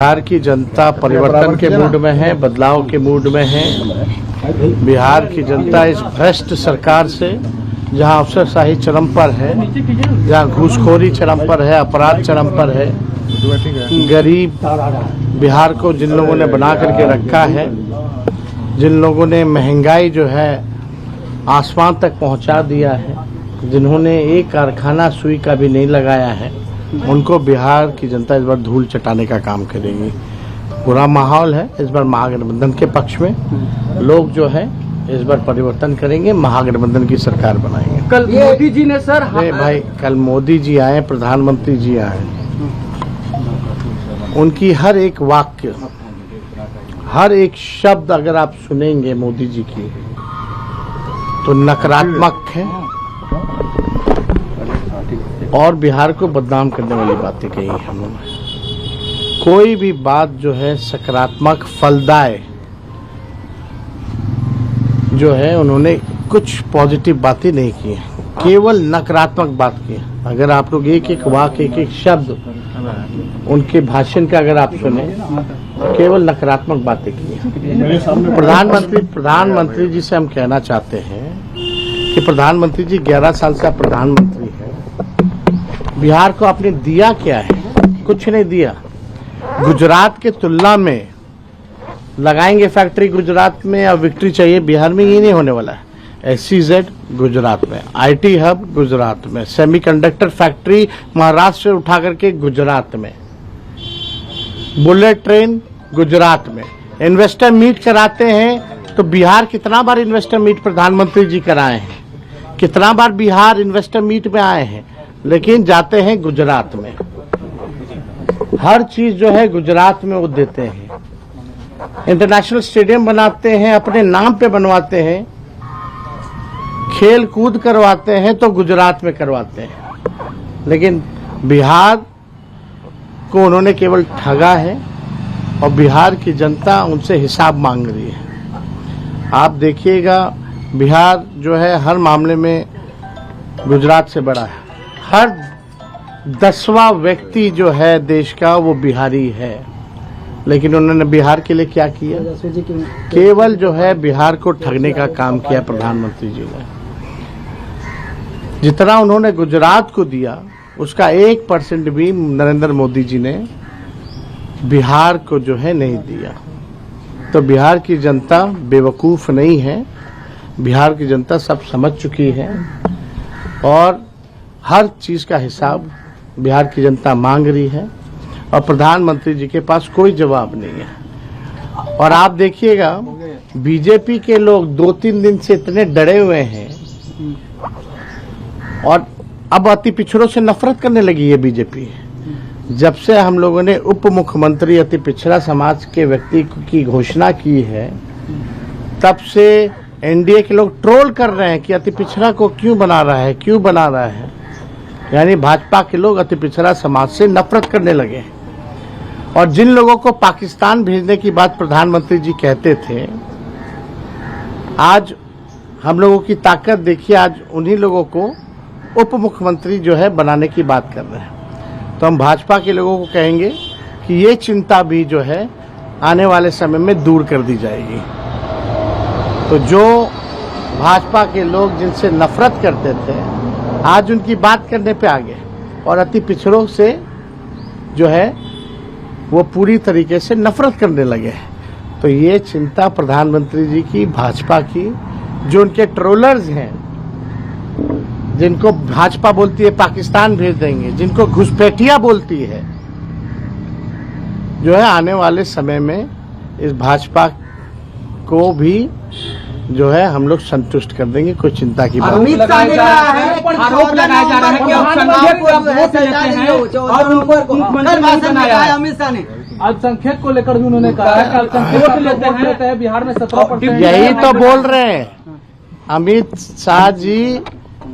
बिहार की जनता परिवर्तन के मूड में है, बदलाव के मूड में है। बिहार की जनता इस भ्रष्ट सरकार से, जहां अफसरशाही चरम पर है, जहां घूसखोरी चरम पर है, अपराध चरम पर है, गरीब बिहार को जिन लोगों ने बना करके रखा है, जिन लोगों ने महंगाई जो है आसमान तक पहुंचा दिया है, जिन्होंने एक कारखाना सुई का भी नहीं लगाया है, उनको बिहार की जनता इस बार धूल चटाने का काम करेगी। बुरा माहौल है इस बार महागठबंधन के पक्ष में। लोग जो है इस बार परिवर्तन करेंगे, महागठबंधन की सरकार बनाएंगे। कल मोदी जी ने सर भाई कल मोदी जी आए, प्रधानमंत्री जी आए, उनकी हर एक वाक्य, हर एक शब्द अगर आप सुनेंगे मोदी जी की तो नकारात्मक है और बिहार को बदनाम करने वाली बातें कही है उन्होंने। कोई भी बात जो है सकारात्मक फलदाय जो है, उन्होंने कुछ पॉजिटिव बातें नहीं की हैं, केवल नकारात्मक बात की है। अगर आप लोग एक एक वाक्य, एक एक शब्द उनके भाषण का अगर आप सुने, केवल नकारात्मक बातें की हैं। प्रधानमंत्री जी से हम कहना चाहते हैं कि प्रधानमंत्री जी 11 साल से आप प्रधानमंत्री हैं, बिहार को आपने दिया क्या है? कुछ नहीं दिया। गुजरात के तुलना में लगाएंगे फैक्ट्री गुजरात में, अब विक्ट्री चाहिए बिहार में, ये नहीं होने वाला है। SEZ गुजरात में, IT हब गुजरात में, सेमीकंडक्टर फैक्ट्री महाराष्ट्र से उठा करके गुजरात में, बुलेट ट्रेन गुजरात में। इन्वेस्टर मीट कराते हैं तो बिहार कितना बार इन्वेस्टर मीट प्रधानमंत्री जी कराए हैं, कितना बार बिहार इन्वेस्टर मीट में आए हैं, लेकिन जाते हैं गुजरात में। हर चीज जो है गुजरात में वो देते हैं। इंटरनेशनल स्टेडियम बनाते हैं, अपने नाम पे बनवाते हैं, खेल कूद करवाते हैं तो गुजरात में करवाते हैं, लेकिन बिहार को उन्होंने केवल ठगा है और बिहार की जनता उनसे हिसाब मांग रही है। आप देखिएगा बिहार जो है हर मामले में गुजरात से बड़ा है। हर 10वां व्यक्ति जो है देश का वो बिहारी है, लेकिन उन्होंने बिहार के लिए क्या किया? केवल जो है बिहार को ठगने का काम किया प्रधानमंत्री जी ने। जितना उन्होंने गुजरात को दिया उसका 1% भी नरेंद्र मोदी जी ने बिहार को जो है नहीं दिया। तो बिहार की जनता बेवकूफ नहीं है, बिहार की जनता सब समझ चुकी है और हर चीज का हिसाब बिहार की जनता मांग रही है और प्रधानमंत्री जी के पास कोई जवाब नहीं है। और आप देखिएगा बीजेपी के लोग 2-3 दिन से इतने डरे हुए हैं और अब अति पिछड़ों से नफरत करने लगी है बीजेपी। जब से हम लोगों ने उप मुख्यमंत्री अति पिछड़ा समाज के व्यक्ति की घोषणा की है, तब से एनडीए के लोग ट्रोल कर रहे हैं कि अति पिछड़ा को क्यों बना रहा है, क्यों बना रहा है। यानी भाजपा के लोग अति पिछड़ा समाज से नफरत करने लगे हैं। और जिन लोगों को पाकिस्तान भेजने की बात प्रधानमंत्री जी कहते थे, आज हम लोगों की ताकत देखिए, आज उन्हीं लोगों को उप मुख्यमंत्री जो है बनाने की बात कर रहे हैं। तो हम भाजपा के लोगों को कहेंगे कि ये चिंता भी जो है आने वाले समय में दूर कर दी जाएगी। तो जो भाजपा के लोग जिनसे नफरत करते थे, आज उनकी बात करने पे आ गए और अति पिछड़ों से जो है वो पूरी तरीके से नफरत करने लगे हैं। तो ये चिंता प्रधानमंत्री जी की, भाजपा की, जो उनके ट्रोलर्स हैं, जिनको भाजपा बोलती है पाकिस्तान भेज देंगे, जिनको घुसपैठिया बोलती है, जो है आने वाले समय में इस भाजपा को भी जो है हम लोग संतुष्ट कर देंगे। कोई चिंता की बात नहीं। आरोप लगाया जा रहा है कि अल्पसंख्यक को लेकर भी उन्होंने कहा है कि अल्पसंख्यक लेते हैं बिहार में 17%। यही तो बोल रहे हैं अमित शाह जी,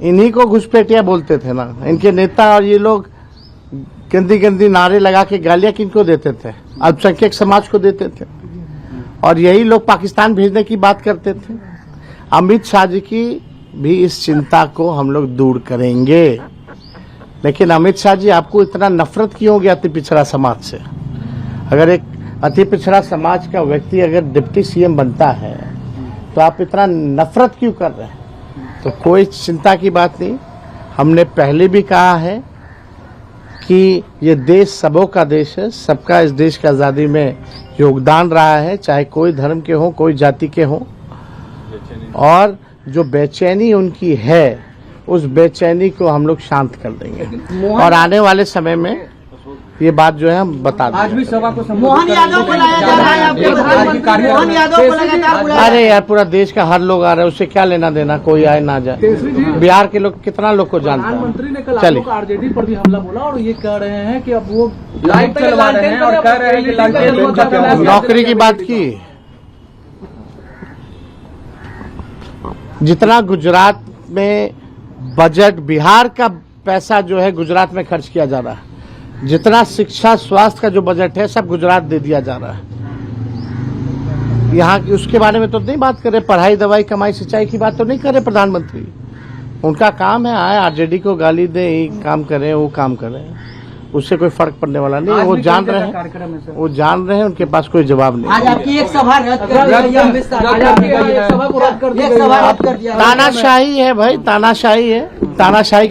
इन्हीं को घुसपैठिया बोलते थे ना इनके नेता। और ये लोग गंदी गंदी नारे लगा के गालियां किनको देते थे? अल्पसंख्यक समाज को देते थे। और यही लोग पाकिस्तान भेजने की बात करते थे। अमित शाह जी की भी इस चिंता को हम लोग दूर करेंगे। लेकिन अमित शाह जी, आपको इतना नफरत क्यों हो गया अति पिछड़ा समाज से? अगर एक अति पिछड़ा समाज का व्यक्ति अगर डिप्टी सीएम बनता है तो आप इतना नफरत क्यों कर रहे हैं? तो कोई चिंता की बात नहीं। हमने पहले भी कहा है कि ये देश सबों का देश है, सबका इस देश की आज़ादी में योगदान रहा है, चाहे कोई धर्म के हो, कोई जाति के हो। और जो बेचैनी उनकी है, उस बेचैनी को हम लोग शांत कर देंगे और आने वाले समय में ये बात जो है हम बता देंगे। आज भी सभा को मोहन यादव को लाया जा रहा है आपको, मोहन यादव को लगातार बुलाया। अरे यार, पूरा देश का हर लोग आ रहा है, उससे क्या लेना देना, कोई आए ना जाए। बिहार के लोग कितना लोग को जानते प्रधानमंत्री ने कल हैं। आप चलिए, लोग आरजेडी पर भी हमला बोला और ये कह रहे हैं कि अब वो लाइट चलवा रहे हैं और कह रहे हैं कि लालटेन नौकरी की बात की। जितना गुजरात में बजट, बिहार का पैसा जो है गुजरात में खर्च किया जा रहा है, जितना शिक्षा स्वास्थ्य का जो बजट है सब गुजरात दे दिया जा रहा है। यहाँ की उसके बारे में तो नहीं बात करें, पढ़ाई दवाई कमाई सिंचाई की बात तो नहीं करे प्रधानमंत्री। उनका काम है आए आरजेडी को गाली दे, ये काम करें वो काम करें, उससे कोई फर्क पड़ने वाला नहीं। वो जान रहे हैं, वो जान रहे हैं, उनके पास कोई जवाब नहीं। आज आपकी एक सभा रद्द कर दिया गया, सभा को रद्द कर एक सभा रद्द कर दिया। तानाशाही है भाई, तानाशाही है, तानाशाही